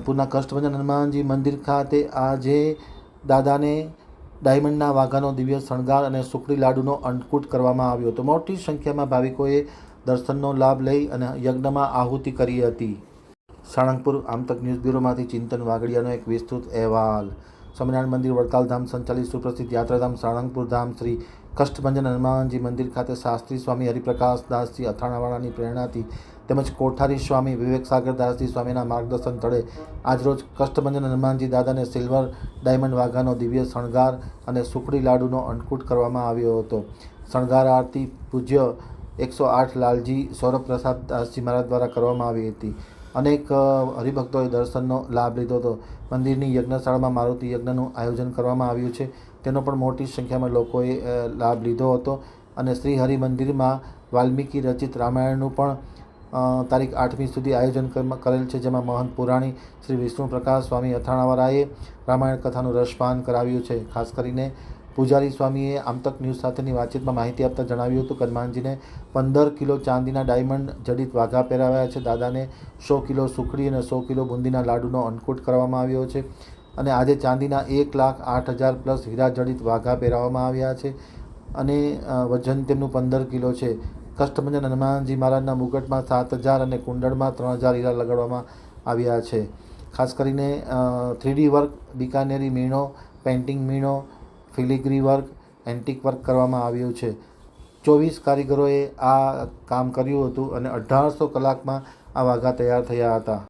સાળંગપુરના કષ્ટભંજન હનુમાનજી મંદિર ખાતે આજે દાદાને ડાયમંડના વાઘાનો દિવ્ય શણગાર અને સુખડી લાડુનો અન્નકૂટ કરવામાં આવ્યો હતો. મોટી સંખ્યામાં ભાવિકોએ દર્શનનો લાભ લઈ અને યજ્ઞમાં આહુતિ કરી હતી. સાળંગપુર આમતક ન્યૂઝ બ્યુરોમાંથી ચિંતન વાગડિયાનો એક વિસ્તૃત અહેવાલ. સ્વામિનારાયણ મંદિર વડતાલ ધામ સંચાલિત સુપ્રસિદ્ધ યાત્રાધામ સાળંગપુર ધામ શ્રી કષ્ટભંજન હનુમાનજી મંદિર ખાતે શાસ્ત્રી સ્વામી હરિપ્રકાશ દાસજી અથાણાવાળાની પ્રેરણાથી તેમજ કોઠારી સ્વામી વિવેક સાગર દાસજી સ્વામીના માર્ગદર્શન તળે આજરોજ કષ્ટભંજન હનુમાનજી દાદાને સિલ્વર ડાયમંડ વાઘાનો દિવ્ય શણગાર અને સુખડી લાડુનો અન્નકૂટ કરવામાં આવ્યો હતો. શણગાર આરતી પૂજ્ય 108 લાલજી સૌરભ પ્રસાદ દાસજી મહારાજ દ્વારા કરવામાં આવી હતી. અનેક હરિભક્તોએ દર્શનનો લાભ લીધો હતો. મંદિરની યજ્ઞશાળામાં મારુતિ યજ્ઞનું આયોજન કરવામાં આવ્યું છે, તેનો પણ મોટી સંખ્યામાં લોકોએ લાભ લીધો હતો. અને શ્રી હરિ મંદિરમાં વાલ્મીકી રચિત રામાયણનું પણ તારીખ 8મી સુધી આયોજન કરેલ છે, જેમાં મહંત પુરાણી શ્રી વિષ્ણુ પ્રકાશ સ્વામી અથાણાવાળાએ રામાયણ કથાનું રસપાન કરાવ્યું છે. ખાસ કરીને પૂજારી સ્વામીએ આમતક ન્યૂઝ સાથેની વાતચીતમાં માહિતી આપતા જણાવ્યું હતું કે હનુમાનજીને 15 કિલો ચાંદીના ડાયમંડ જડિત વાઘા પહેરાવ્યા છે. દાદાને 100 કિલો સુખડી અને 100 કિલો બુંદીના લાડુનો અન્નકૂટ કરવામાં આવ્યો છે. અને આજે ચાંદીના 1,08,000 પ્લસ હીરા જડિત વાઘા પહેરાવવામાં આવ્યા છે અને વજન તેમનું 15 કિલો છે. કષ્ટભંજન હનુમાનજી મહારાજના મુગટમાં 7,000 અને કુંડળમાં 3,000 હીરા લગાડવામાં આવ્યા છે. ખાસ કરીને 3D વર્ક, બિકાનેરી મીણો, પેઇન્ટિંગ મીણો, ફિલિગ્રી વર્ક, એન્ટિક વર્ક કરવામાં આવ્યું છે. 24 કારીગરોએ આ કામ કર્યું હતું અને 1800 કલાકમાં આ વાઘા તૈયાર થયા હતા.